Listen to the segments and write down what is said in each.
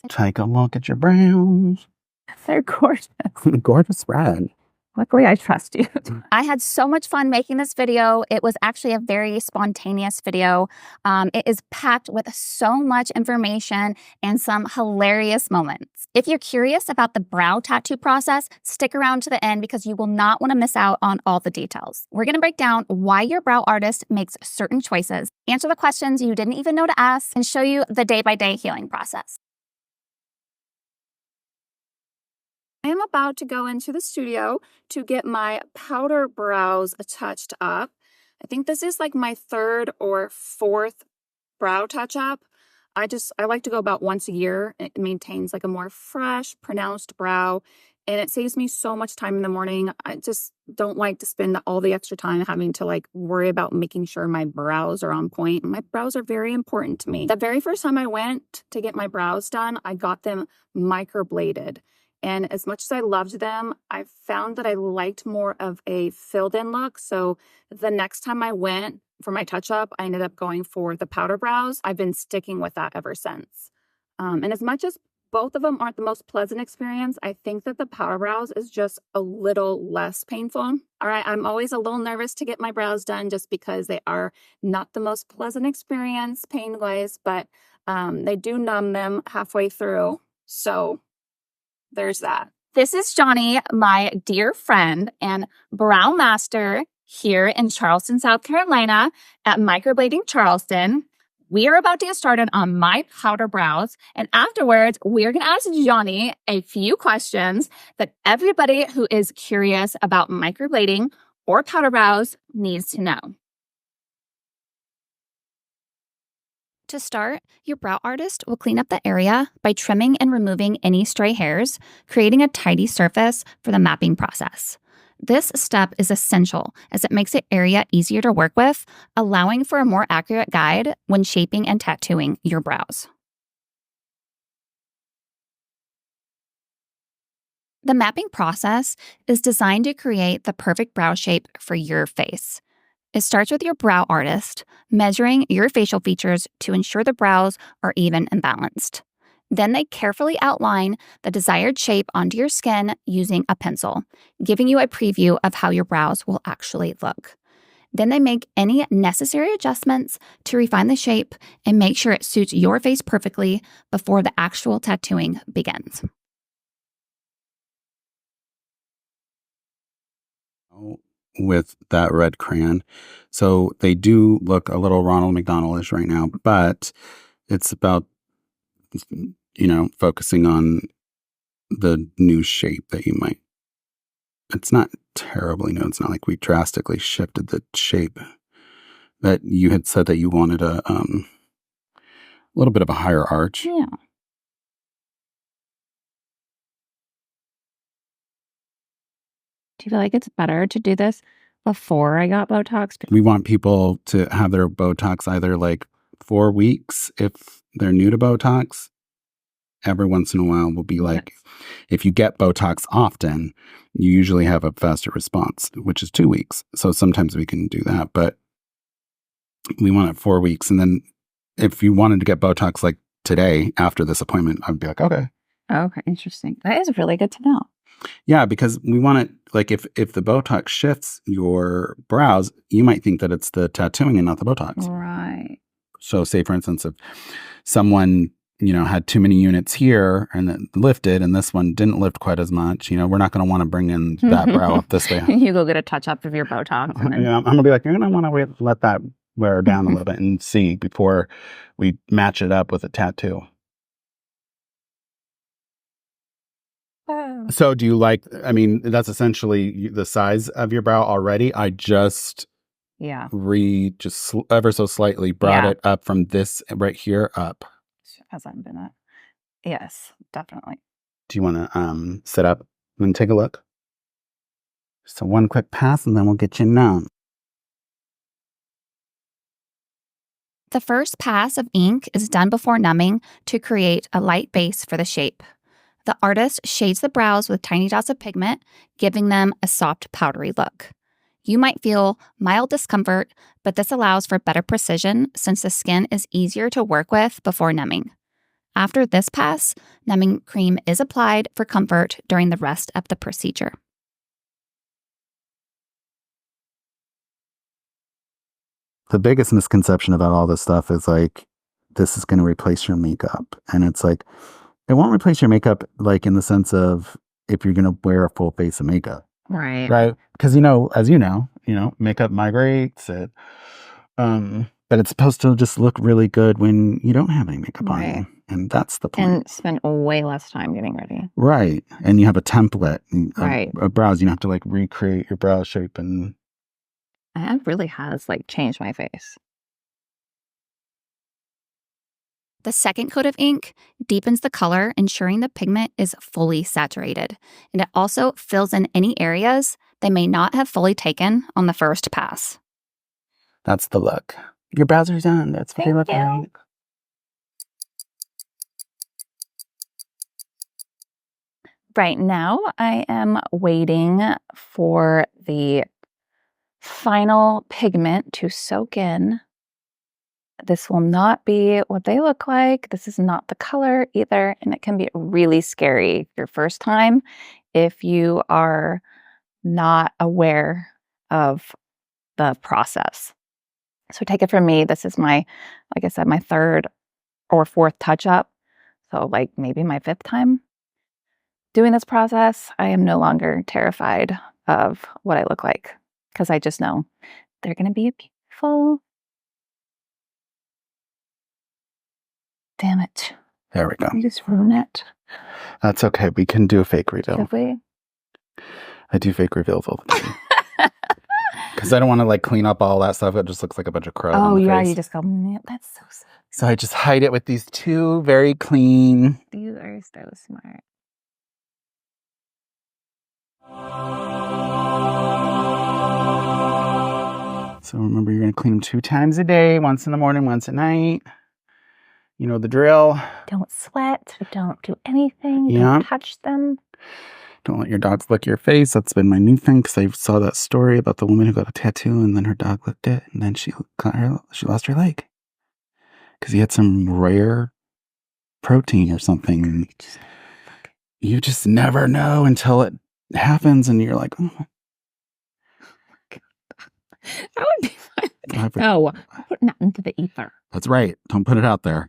Take a look at your brows. They're gorgeous. Gorgeous red. Luckily, I trust you. I had so much fun making this video. It was actually a very spontaneous video. It is packed with so much information and some hilarious moments. If you're curious about the brow tattoo process, stick around to the end because you will not want to miss out on all the details. We're going to break down why your brow artist makes certain choices, answer the questions you didn't even know to ask, and show you the day-by-day healing process. I am about to go into the studio to get my powder brows touched up. I think this is like my third or fourth brow touch-up. I like to go about once a year. It maintains like a more fresh, pronounced brow, and it saves me so much time in the morning. I just don't like to spend all the extra time having to like worry about making sure my brows are on point. My brows are very important to me. The very first time I went to get my brows done, I got them microbladed. And as much as I loved them, I found that I liked more of a filled-in look. So the next time I went for my touch-up, I ended up going for the powder brows. I've been sticking with that ever since. And as much as both of them aren't the most pleasant experience, I think that the powder brows is just a little less painful. All right, I'm always a little nervous to get my brows done just because they are not the most pleasant experience pain-wise, but they do numb them halfway through. So there's that. This is Jonny, my dear friend and brow master here in Charleston, South Carolina at Microblading Charleston. We are about to get started on my powder brows, and afterwards, we're going to ask Jonny a few questions that everybody who is curious about microblading or powder brows needs to know. To start, your brow artist will clean up the area by trimming and removing any stray hairs, creating a tidy surface for the mapping process. This step is essential as it makes the area easier to work with, allowing for a more accurate guide when shaping and tattooing your brows. The mapping process is designed to create the perfect brow shape for your face. It starts with your brow artist, measuring your facial features to ensure the brows are even and balanced. Then they carefully outline the desired shape onto your skin using a pencil, giving you a preview of how your brows will actually look. Then they make any necessary adjustments to refine the shape and make sure it suits your face perfectly before the actual tattooing begins. With that red crayon. So they do look a little Ronald McDonald-ish right now, but it's about, focusing on the new shape that you might. It's not terribly new. It's not like we drastically shifted the shape. But you had said that you wanted a little bit of a higher arch. Yeah. Do you feel like it's better to do this before I got Botox? We want people to have their Botox either like 4 weeks if they're new to Botox. Every once in a while will be like, yes. If you get Botox often, you usually have a faster response, which is 2 weeks. So sometimes we can do that, but we want it 4 weeks. And then if you wanted to get Botox like today after this appointment, I'd be like, okay. Okay, interesting. That is really good to know. Yeah, because we want it, like if the Botox shifts your brows, you might think that it's the tattooing and not the Botox. Right. So say, for instance, if someone, had too many units here and then lifted and this one didn't lift quite as much, we're not going to want to bring in that brow up this way. You go get a touch-up of your Botox. And then... I'm going to be like, you're going to want to let that wear down a little bit and see before we match it up with a tattoo. So do you like, that's essentially the size of your brow already. I just ever so slightly brought it up from this right here up. Hasn't been it. Yes, definitely. Do you want to sit up and take a look? So one quick pass and then we'll get you numb. The first pass of ink is done before numbing to create a light base for the shape. The artist shades the brows with tiny dots of pigment, giving them a soft, powdery look. You might feel mild discomfort, but this allows for better precision since the skin is easier to work with before numbing. After this pass, numbing cream is applied for comfort during the rest of the procedure. The biggest misconception about all this stuff is like, this is going to replace your makeup. And it's like, it won't replace your makeup, like in the sense of if you're going to wear a full face of makeup. Right. Right. Because, as you know, makeup migrates. But it's supposed to just look really good when you don't have any makeup on you. And that's the point. And spend way less time getting ready. Right. And you have a template. Right. A brows. You don't have to like recreate your brow shape. And it really has like changed my face. The second coat of ink deepens the color, ensuring the pigment is fully saturated. And it also fills in any areas they may not have fully taken on the first pass. That's the look. Your brows are done. That's what they look like. Right now, I am waiting for the final pigment to soak in. This will not be what they look like. This is not the color either. And it can be really scary your first time if you are not aware of the process. So take it from me. This is like I said, my third or fourth touch up. So like maybe my fifth time doing this process. I am no longer terrified of what I look like because I just know they're going to be beautiful. Damn it. There we go. You just ruin it. That's okay. We can do a fake reveal. Should we? I do fake reveals all the time. Because I don't want to like clean up all that stuff. It just looks like a bunch of crud. Oh, yeah. Face. You just go, man, that's so sad. So I just hide it with these two very clean. You are so smart. So remember, you're going to clean them 2 times a day, once in the morning, once at night. You know the drill. Don't sweat. Don't do anything. Yeah. Don't touch them. Don't let your dogs lick your face. That's been my new thing because I saw that story about the woman who got a tattoo and then her dog licked it and then she lost her leg because he had some rare protein or something. You just never know until it happens and you're like, oh my. That would be fun. No, I'm putting that into the ether. That's right. Don't put it out there.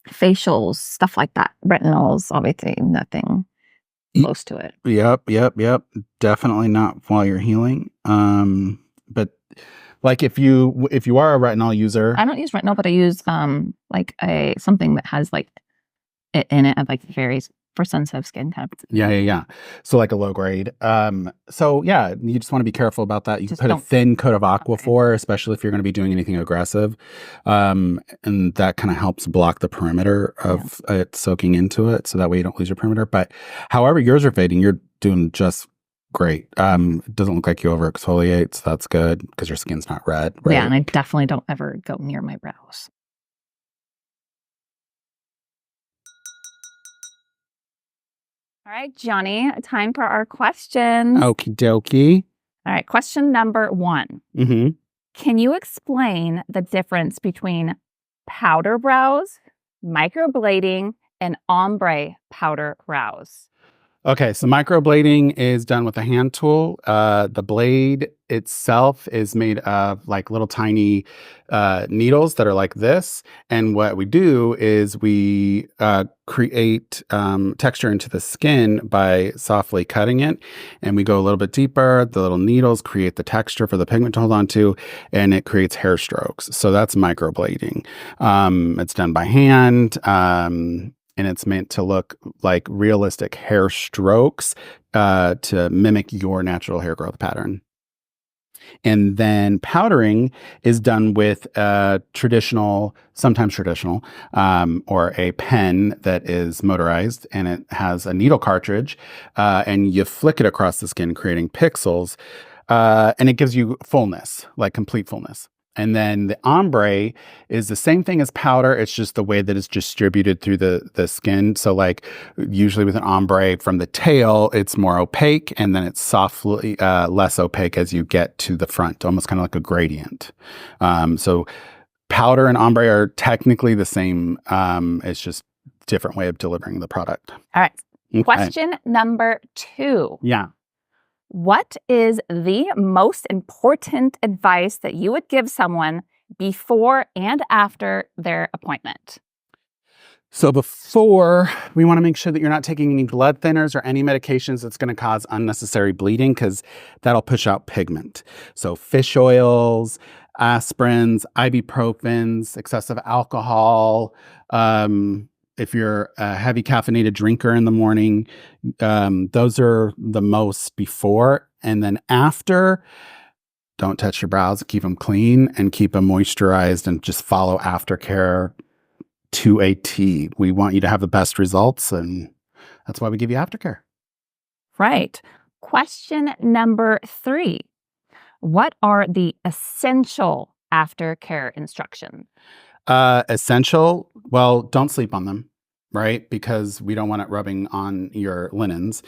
Facials, stuff like that. Retinols, obviously nothing close to it. Yep. Definitely not while you're healing. But like if you are a retinol user, I don't use retinol, but I use like something that has like it in it, like varies for sensitive skin kind of. Yeah. So like a low grade. So yeah, you just want to be careful about that. You can put a thin coat of Aquaphor, especially if you're going to be doing anything aggressive. And that kind of helps block the perimeter of it soaking into it. So that way you don't lose your perimeter. But however yours are fading, you're doing just great. It doesn't look like you over exfoliate. So that's good because your skin's not red. Right? Yeah. And I definitely don't ever go near my brows. All right, Jonny, time for our questions. Okie dokie. All right, question number 1. Mm-hmm. Can you explain the difference between powder brows, microblading, and ombre powder brows? Okay, so microblading is done with a hand tool. The blade itself is made of like little tiny needles that are like this. And what we do is we create texture into the skin by softly cutting it. And we go a little bit deeper. The little needles create the texture for the pigment to hold on to, and it creates hair strokes. So that's microblading. It's done by hand. And it's meant to look like realistic hair strokes to mimic your natural hair growth pattern. And then powdering is done with sometimes traditional, or a pen that is motorized, and it has a needle cartridge, and you flick it across the skin, creating pixels, and it gives you fullness, like complete fullness. And then the ombre is the same thing as powder. It's just the way that it's distributed through the skin. So like usually with an ombre from the tail, it's more opaque, and then it's softly less opaque as you get to the front, almost kind of like a gradient. So Powder and ombre are technically the same. It's just different way of delivering the product. All right. Okay. Question number 2. Yeah. What is the most important advice that you would give someone before and after their appointment? So before, we want to make sure that you're not taking any blood thinners or any medications that's going to cause unnecessary bleeding, because that'll push out pigment. So fish oils, aspirins, ibuprofens, excessive alcohol. If you're a heavy caffeinated drinker in the morning, those are the most before. And then after, don't touch your brows, keep them clean and keep them moisturized, and just follow aftercare to a T. We want you to have the best results, and that's why we give you aftercare. Right. Question number 3. What are the essential aftercare instructions? Essential, well, don't sleep on them, right? Because we don't want it rubbing on your linens.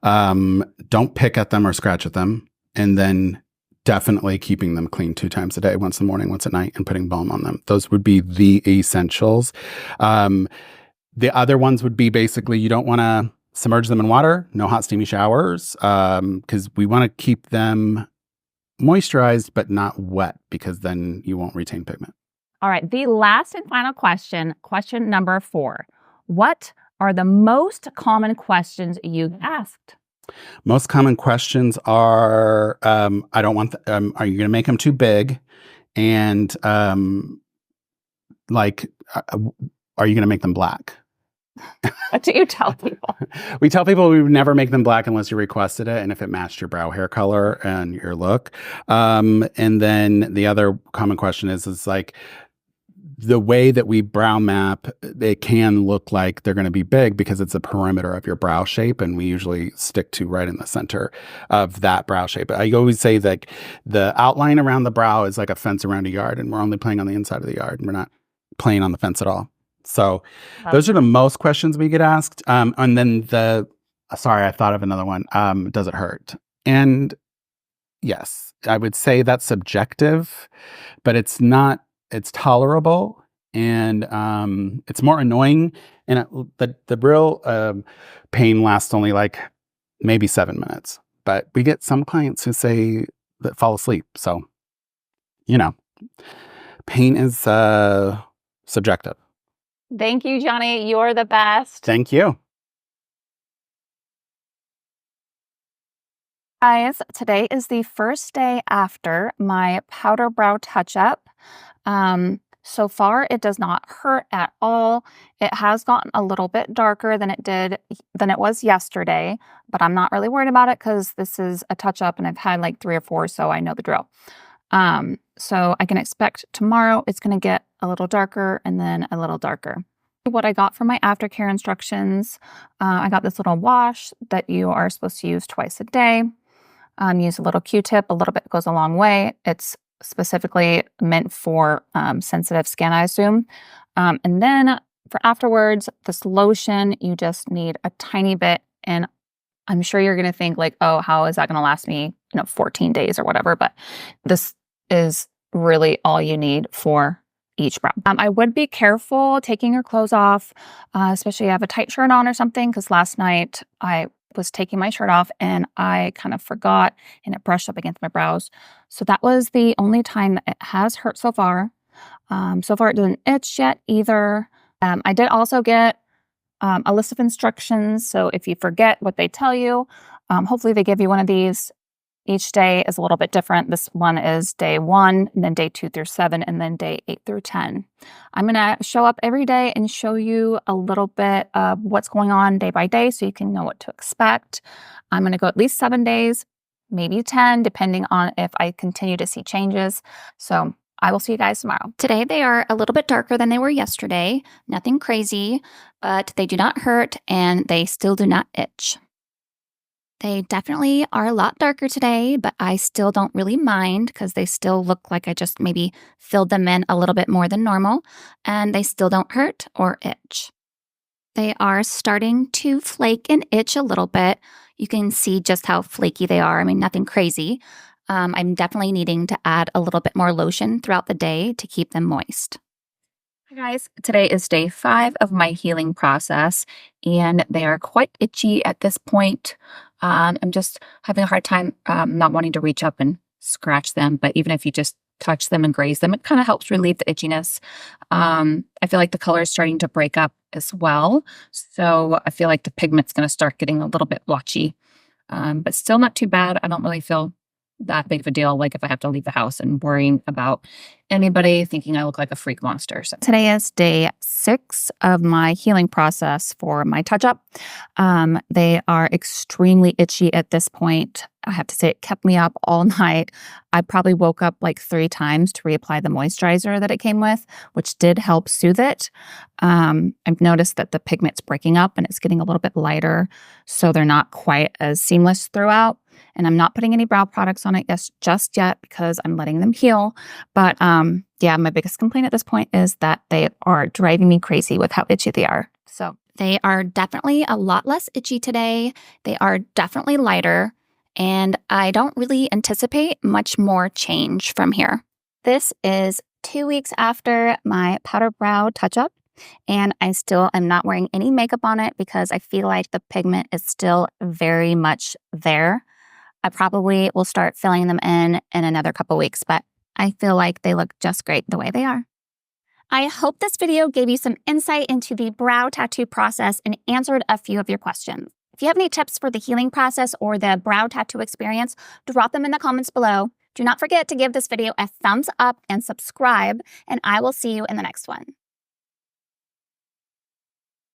Don't pick at them or scratch at them. And then definitely keeping them clean 2 times a day, once in the morning, once at night, and putting balm on them. Those would be the essentials. The other ones would be basically, you don't want to submerge them in water, no hot steamy showers, because we want to keep them moisturized but not wet, because then you won't retain pigment. All right. The last and final question, question number 4. What are the most common questions you've asked? Most common questions are, I don't want, are you going to make them too big? And are you going to make them black? What do you tell people? We tell people we would never make them black unless you requested it, and if it matched your brow hair color and your look. And then the other common question is like, the way that we brow map, it can look like they're going to be big because it's a perimeter of your brow shape, and we usually stick to right in the center of that brow shape. I always say that the outline around the brow is like a fence around a yard, and we're only playing on the inside of the yard, and we're not playing on the fence at all. So those are the most questions we get asked. And then sorry, I thought of another one. Does it hurt? And yes, I would say that's subjective, but it's not. It's tolerable, and it's more annoying. And the real pain lasts only like maybe 7 minutes. But we get some clients who say that fall asleep. So, pain is subjective. Thank you, Jonny. You're the best. Thank you. Guys, today is the first day after my powder brow touch-up. So far, it does not hurt at all. It has gotten a little bit darker than it was yesterday, but I'm not really worried about it because this is a touch-up and I've had like 3 or 4, so I know the drill. So I can expect tomorrow it's going to get a little darker and then a little darker. What I got from my aftercare instructions, I got this little wash that you are supposed to use twice a day. Use a little Q-tip. A little bit goes a long way. It's specifically meant for sensitive skin, I assume. And then for afterwards, this lotion, you just need a tiny bit. And I'm sure you're going to think like, oh, how is that going to last me, 14 days or whatever. But this is really all you need for each brow. I would be careful taking your clothes off, especially if you have a tight shirt on or something, because last night I was taking my shirt off and I kind of forgot and it brushed up against my brows. So that was the only time that it has hurt so far. So far it doesn't itch yet either. I did also get a list of instructions. So if you forget what they tell you, hopefully they give you one of these. Each day is a little bit different. This one is day 1, and then day 2 through 7, and then day 8 through 10. I'm going to show up every day and show you a little bit of what's going on day by day so you can know what to expect. I'm going to go at least 7 days, maybe 10, depending on if I continue to see changes. So I will see you guys tomorrow. Today, they are a little bit darker than they were yesterday. Nothing crazy, but they do not hurt and they still do not itch. They definitely are a lot darker today, but I still don't really mind because they still look like I just maybe filled them in a little bit more than normal, and they still don't hurt or itch. They are starting to flake and itch a little bit. You can see just how flaky they are. I mean, nothing crazy. I'm definitely needing to add a little bit more lotion throughout the day to keep them moist. Hi guys, today is day 5 of my healing process, and they are quite itchy at this point. I'm just having a hard time not wanting to reach up and scratch them, but even if you just touch them and graze them, it kind of helps relieve the itchiness. I feel like the color is starting to break up as well, so I feel like the pigment's going to start getting a little bit blotchy, but still not too bad. I don't really feel that big of a deal, like if I have to leave the house and worrying about anybody thinking I look like a freak monster. So today is day 6 of my healing process for my touch-up. They are extremely itchy at this point. I have to say it kept me up all night. I probably woke up like 3 times to reapply the moisturizer that it came with, which did help soothe it. I've noticed that the pigment's breaking up and it's getting a little bit lighter, so they're not quite as seamless throughout. And I'm not putting any brow products on it just yet because I'm letting them heal. But yeah, my biggest complaint at this point is that they are driving me crazy with how itchy they are. So they are definitely a lot less itchy today. They are definitely lighter. And I don't really anticipate much more change from here. This is 2 weeks after my powder brow touch-up. And I still am not wearing any makeup on it because I feel like the pigment is still very much there. I probably will start filling them in another couple weeks, but I feel like they look just great the way they are. I hope this video gave you some insight into the brow tattoo process and answered a few of your questions. If you have any tips for the healing process or the brow tattoo experience, drop them in the comments below. Do not forget to give this video a thumbs up and subscribe, and I will see you in the next one.